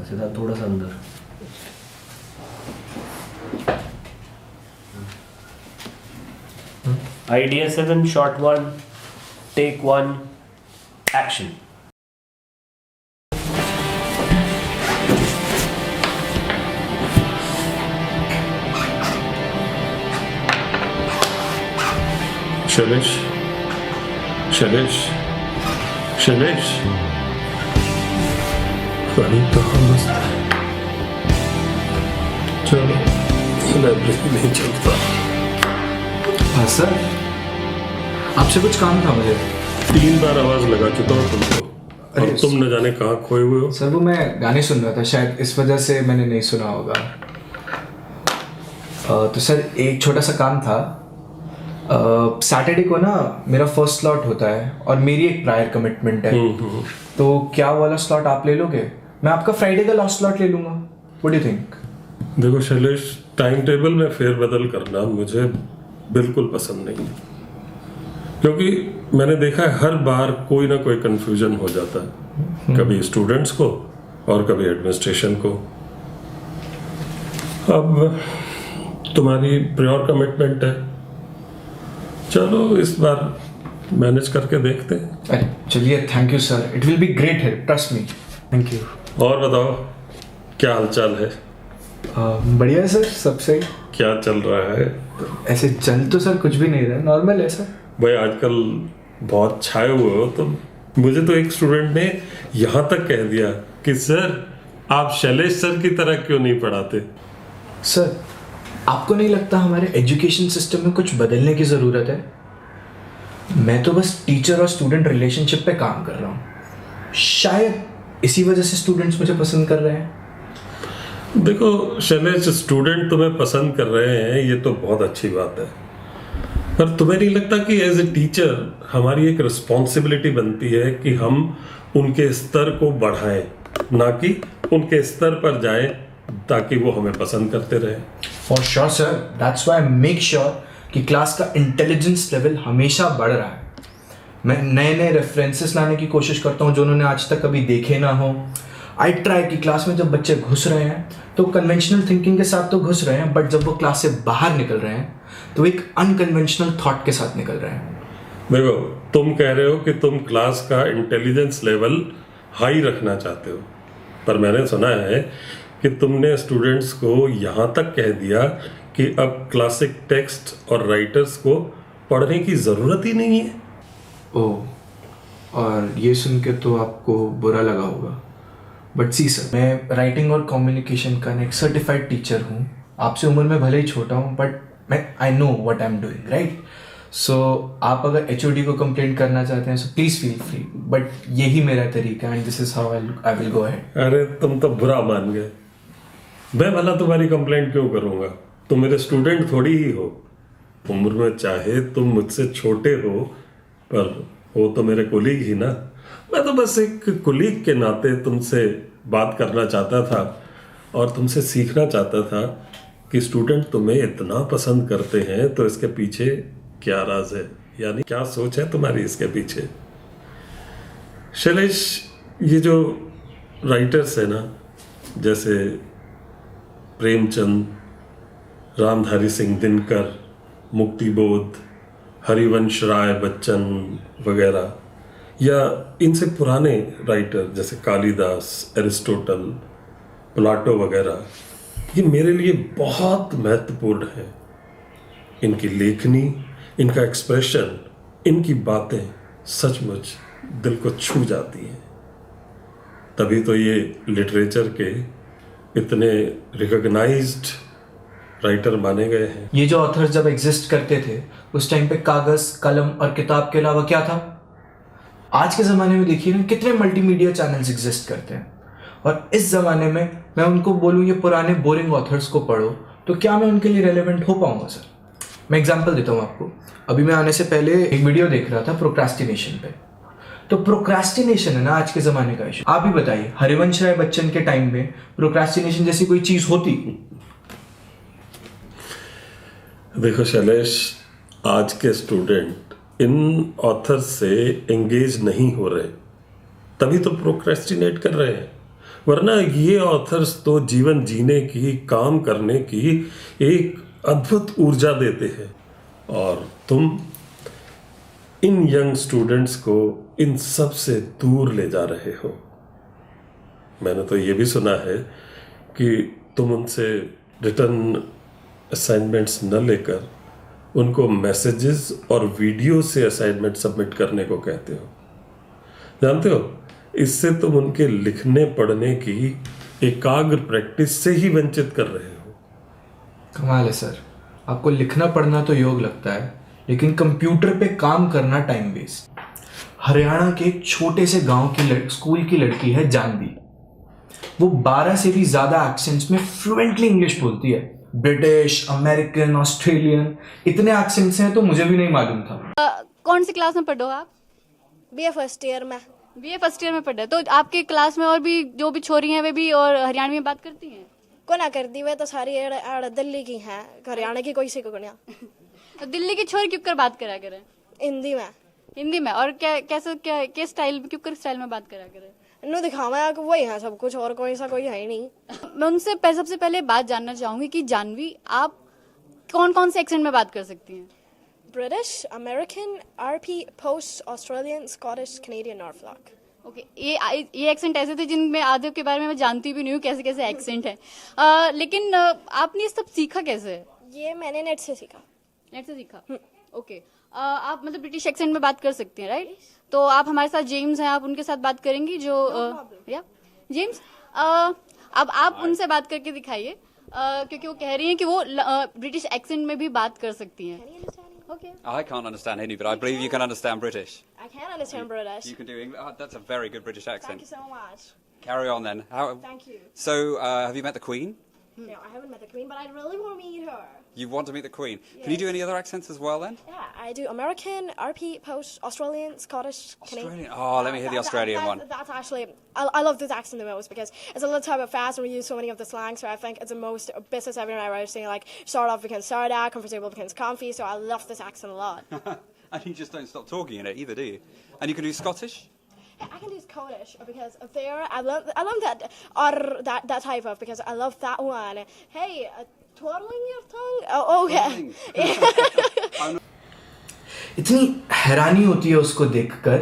सीधा थोड़ा सा अंदर। Idea 7, shot 1, take 1, action. Shailesh, Shailesh, Shailesh, पानी कहाँ मस्त है। चलो लाइब्रेरी नहीं चलता। हाँ सर, आपसे कुछ काम था मुझे। 3 बार आवाज लगा चुका हूँ तुमको और अरे तुम न जाने कहाँ खोए हुए हो। सर वो मैं गाने सुन रहा था, शायद इस वजह से मैंने नहीं सुना होगा। तो सर एक छोटा सा काम था। सैटरडे को ना मेरा फर्स्ट स्लॉट होता है और मेरी एक प्रायर कमिटमेंट है। तो क्या वाला स्लॉट आप ले लोगे? मैं आपका फ्राइडे का लास्ट स्लॉट ले लूँगा। What do you think? देखो शैलेश, टाइम टेबल में फेरबदल करना मुझे बिल्कुल पसंद नहीं है, क्योंकि मैंने देखा है हर बार कोई ना कोई कंफ्यूजन हो जाता है, कभी स्टूडेंट्स को और कभी एडमिनिस्ट्रेशन को। अब तुम्हारी प्योर कमिटमेंट है, चलो इस बार मैनेज करके देखते हैं। अरे चलिए, thank you sir, it will be great help, trust me. Thank you. और बताओ क्या हालचाल है? बढ़िया है सर, सब सही। क्या चल रहा है? ऐसे चल तो सर कुछ भी नहीं रहा, नॉर्मल है सर। भाई आजकल बहुत छाए हुए हो तुम। मुझे तो एक स्टूडेंट ने यहाँ तक कह दिया कि सर आप शैलेश सर की तरह क्यों नहीं पढ़ाते। सर आपको नहीं लगता हमारे एजुकेशन सिस्टम में कुछ बदलने की ज़रूरत है? मैं तो बस टीचर और स्टूडेंट रिलेशनशिप पे काम कर रहा हूँ, शायद इसी वजह से स्टूडेंट्स मुझे पसंद कर रहे हैं। देखो शैलेश, स्टूडेंट तुम्हें पसंद कर रहे हैं ये तो बहुत अच्छी बात है, पर तुम्हें नहीं लगता कि एज ए टीचर हमारी एक रिस्पॉन्सिबिलिटी बनती है कि हम उनके स्तर को बढ़ाएं, ना कि उनके स्तर पर जाएं ताकि वो हमें पसंद करते रहें। For sure sir, that's why I make sure कि क्लास का इंटेलिजेंस लेवल हमेशा बढ़ रहा है। मैं नए नए रेफरेंसेस लाने की कोशिश करता हूँ जो उन्होंने आज तक कभी देखे ना हो। आई ट्राई कि क्लास में जब बच्चे घुस रहे हैं तो कन्वेंशनल थिंकिंग के साथ तो घुस रहे हैं, बट जब वो क्लास से बाहर निकल रहे हैं तो एक अनकन्वेंशनल थॉट के साथ निकल रहे हैं। देखो, तुम कह रहे हो कि तुम क्लास का इंटेलिजेंस लेवल हाई रखना चाहते हो, पर मैंने सुना है कि तुमने स्टूडेंट्स को यहाँ तक कह दिया कि अब क्लासिक टेक्स्ट और राइटर्स को पढ़ने की ज़रूरत ही नहीं है। ओह, और ये सुन के तो आपको बुरा लगा होगा, बट सी सर, मैं राइटिंग और कम्युनिकेशन का एक सर्टिफाइड टीचर हूँ। आपसे उम्र में भले ही छोटा हूँ, बट मैं I know what I am doing, right? So आप अगर HOD को कंप्लेंट करना चाहते हैं so please feel free, but यही मेरा तरीका and this is how I will go ahead. अरे तुम तो बुरा मान गए। मैं भला तुम्हारी कंप्लेंट क्यों करूँगा? तुम मेरे स्टूडेंट थोड़ी ही हो। उम्र में चाहे तुम मुझसे छोटे हो, पर हो तो मेरे कोलीग ही ना। मैं तो बस एक कोलीग के नाते तुमसे बात करना चाहता था और तुमसे सीखना चाहता था कि स्टूडेंट तुम्हें इतना पसंद करते हैं तो इसके पीछे क्या राज है, यानी क्या सोच है तुम्हारी इसके पीछे। शैलेश, ये जो राइटर्स है ना, जैसे प्रेमचंद, रामधारी सिंह दिनकर, मुक्तिबोध, हरिवंश राय बच्चन वगैरह, या इनसे पुराने राइटर जैसे कालिदास, एरिस्टोटल, प्लाटो वगैरह, ये मेरे लिए बहुत महत्वपूर्ण है। इनकी लेखनी, इनका एक्सप्रेशन, इनकी बातें सचमुच दिल को छू जाती हैं। तभी तो ये लिटरेचर के इतने रिकॉग्नाइज्ड राइटर माने गए हैं। ये जो ऑथर्स जब एग्जिस्ट करते थे उस टाइम पे कागज, कलम और किताब के अलावा क्या था? आज के ज़माने में देखिए ना, कितने मल्टीमीडिया चैनल्स एग्जिस्ट करते हैं, और इस ज़माने में मैं उनको बोलूँ ये पुराने बोरिंग ऑथर्स को पढ़ो, तो क्या मैं उनके लिए रेलेवेंट हो पाऊंगा सर? मैं एग्जांपल देता हूँ आपको। अभी मैं आने से पहले एक वीडियो देख रहा था प्रोक्रास्टिनेशन पे। तो प्रोक्रास्टिनेशन है ना आज के ज़माने का इशू। आप ही बताइए, हरिवंश राय बच्चन के टाइम में प्रोक्रास्टिनेशन जैसी कोई चीज़ होती? देखो शैलेश, आज के स्टूडेंट इन ऑथर से एंगेज नहीं हो रहे, तभी तो प्रोक्रेस्टिनेट कर रहे हैं। वरना ये ऑथर्स तो जीवन जीने की, काम करने की एक अद्भुत ऊर्जा देते हैं, और तुम इन यंग स्टूडेंट्स को इन सब से दूर ले जा रहे हो। मैंने तो ये भी सुना है कि तुम उनसे रिटर्न असाइनमेंट्स न लेकर उनको मैसेजेस और वीडियो से असाइनमेंट सबमिट करने को कहते हो। जानते हो, इससे तुम उनके लिखने पढ़ने की एकाग्र प्रैक्टिस से ही वंचित कर रहे हो। कमाल है सर, आपको लिखना पढ़ना तो योग लगता है, लेकिन कंप्यूटर पे काम करना टाइम वेस्ट। हरियाणा के एक छोटे से गांव की स्कूल की लड़की है जानवी। वो 12 से भी ज्यादा एक्सेंट्स में फ्लुएंटली इंग्लिश बोलती है। ब्रिटिश, अमेरिकन, ऑस्ट्रेलियन, इतने एक्सेंट्स हैं तो मुझे भी नहीं मालूम था। कौन सी क्लास में पढ़ो आप? बीए फर्स्ट ईयर में। बीए फर्स्ट ईयर में पढ़े, तो आपके क्लास में और भी जो भी छोरी हैं वे भी और हरियाणवी में बात करती हैं? को ना करती, वे तो सारी दिल्ली की हैं, हरियाणा की कोई सी को नहीं। तो दिल्ली की छोरी क्यों कर बात करा करे हिंदी में। हिंदी में? और क्या कैसे क्या किस स्टाइल क्यों कर स्टाइल में बात करा करे? नो दिखावा कि वही है सब कुछ, और कोई सा कोई है ही नहीं। मैं उनसे सबसे पहले बात जानना चाहूंगी कि जानवी, आप कौन कौन से एक्सेंट में बात कर सकती हैं? British, American, RP, post, Australian, Scottish, Canadian, नॉर्थलॉक। ओके, ये एक्सेंट ऐसे थे जिनमें आधे के बारे में मैं जानती भी नहीं हूँ कैसे कैसे एक्सेंट है। लेकिन आपने ये सब सीखा कैसे? ये मैंने नेट से सीखा। नेट से सीखा? ओके। आप मतलब ब्रिटिश एक्सेंट में बात कर सकती हैं, राइट? तो आप हमारे साथ जेम्स हैं, आप उनके साथ बात करेंगी जो या जेम्स, अब आप उनसे बात करके दिखाइए, क्योंकि वो कह रही हैं कि वो ब्रिटिश एक्सेंट में भी बात कर सकती हैं। Okay. I can't understand Hindi, but I believe you can understand British. I can understand British. You can do English. Oh, that's a very good British accent. Thank you so much. Carry on then. Thank you. So, have you met the Queen? No, I haven't met the Queen, but I really want to meet her. You want to meet the Queen? Can you do any other accents as well then? Yeah, I do American, RP, Post, Australian, Scottish, Canadian. Australian? Oh, let me hear the Australian one. That's actually, I love this accent the most because it's a little type of fast and we use so many of the slang, so I think it's the most business I've ever seen. Like, start off becomes start out, comfortable becomes comfy, so I love this accent a lot. And you just don't stop talking in it either, do you? And you can do Scottish? Yeah, I can do Scottish because there, I love that, or that type of, because I love that one. Hey, twirling your tongue? Oh yeah. इतनी हैरानी होती है उसको देखकर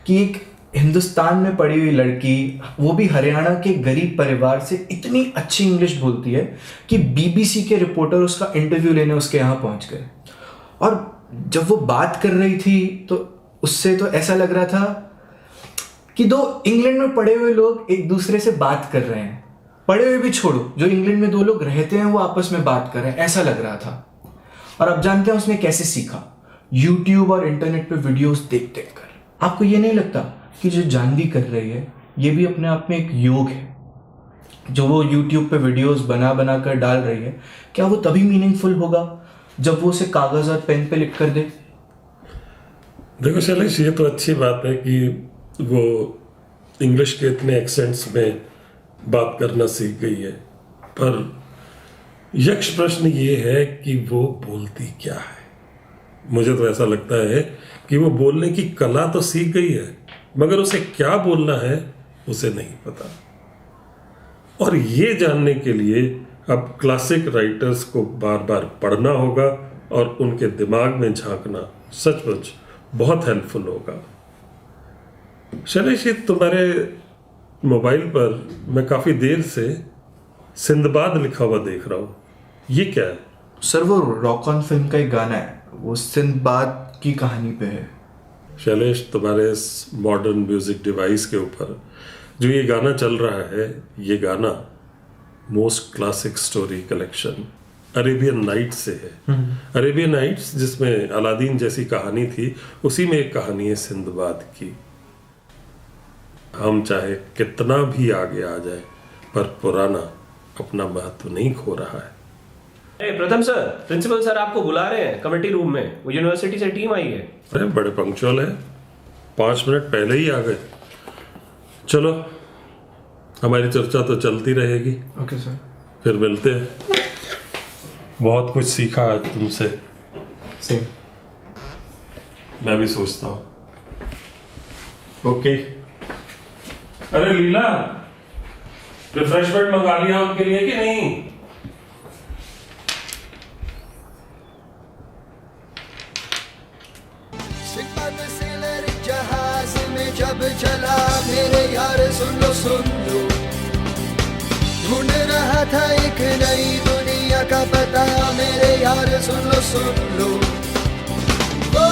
कि एक हिंदुस्तान में पड़ी हुई लड़की, वो भी हरियाणा के गरीब परिवार से, इतनी अच्छी इंग्लिश बोलती है कि बीबीसी के रिपोर्टर उसका इंटरव्यू लेने उसके यहाँ पहुंच गए। और जब वो बात कर रही थी तो उससे तो ऐसा लग रहा था कि दो इंग्लैंड में पढ़े हुए लोग एक दूसरे से बात कर रहे हैं। पढ़े हुए भी छोड़ो, जो इंग्लैंड में दो लोग रहते हैं वो आपस में बात कर रहे हैं, ऐसा लग रहा था। और अब जानते हैं उसने कैसे सीखा? यूट्यूब और इंटरनेट पे वीडियोस देख देख कर। आपको ये नहीं लगता कि जो जानवी कर रही है ये भी अपने आप में एक योग है? जो वो यूट्यूब पे वीडियोस बना बना कर डाल रही है, क्या वो तभी मीनिंगफुल होगा जब वो उसे कागज और पेन पे लिख कर दे? देखो शैलेश, ये तो अच्छी बात है कि वो इंग्लिश के इतने एक्सेंट्स में बात करना सीख गई है, पर यक्ष प्रश्न ये है कि वो बोलती क्या है। मुझे तो ऐसा लगता है कि वो बोलने की कला तो सीख गई है, मगर उसे क्या बोलना है उसे नहीं पता। और ये जानने के लिए अब क्लासिक राइटर्स को बार बार पढ़ना होगा और उनके दिमाग में झांकना सचमुच बहुत हेल्पफुल होगा। शैलेश, तुम्हारे मोबाइल पर मैं काफी देर से सिंदबाद लिखा हुआ देख रहा हूँ, ये क्या है? सर, वो रॉक ऑन फिल्म का एक गाना है, वो सिंदबाद की कहानी पे है। शैलेश, तुम्हारे इस मॉडर्न म्यूजिक डिवाइस के ऊपर जो ये गाना चल रहा है, ये गाना most classic story collection Arabian nights से है। अरेबियन नाइट्स जिसमें अलादीन जैसी कहानी थी, उसी में एक कहानी है सिंदबाद की। हम चाहे कितना भी आगे आ जाए, पर पुराना अपना महत्व नहीं खो रहा है। प्रथम सर, प्रिंसिपल सर आपको बुला रहे हैं कमेटी रूम में। वो यूनिवर्सिटी से टीम आई है। अरे बड़े पंक्चुअल है, 5 मिनट पहले ही आ गए। चलो, हमारी चर्चा तो चलती रहेगी। ओके सर, फिर मिलते हैं। बहुत कुछ सीखा आज तुमसे। सेम। मैं भी सोचता हूँ। ओके। अरे लीला, रिफ्रेशमेंट मंगा लिया उनके लिए कि नहीं? सिकंदर सेलर जहाज में जब चला मेरे यार सुन लो ढूंढ रहा था एक नई दुनिया का पता मेरे यार सुन लो वो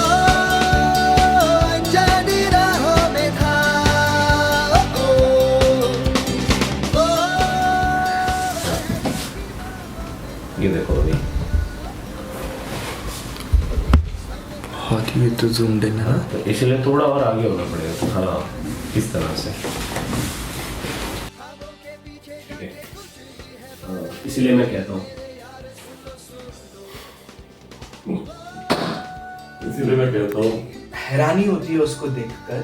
अनजानी राहों में था ओ, ये देखो अभी बहुत ही तो zoomed in है ना? तो इसलिए थोड़ा और आगे होना पड़ेगा। तो हाँ, इस तरह से। ठीक है। हाँ, इसलिए मैं कहता हूँ इसीलिए मैं कहता हूँ हैरानी होती है उसको देखकर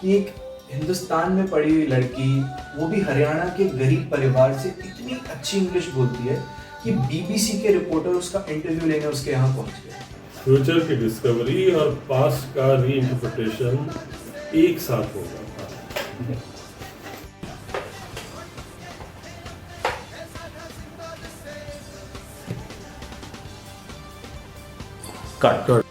कि एक हिंदुस्तान में पढ़ी हुई लड़की, वो भी हरियाणा के गरीब परिवार से, इतनी अच्छी इंग्लिश बोलती है कि बीबीसी के रिपोर्टर उसका इंटरव्यू लेने उसके यहाँ पहुंच गए। फ्यूचर की डिस्कवरी और पास्ट का रीइंटरप्रिटेशन एक साथ होगा। कट।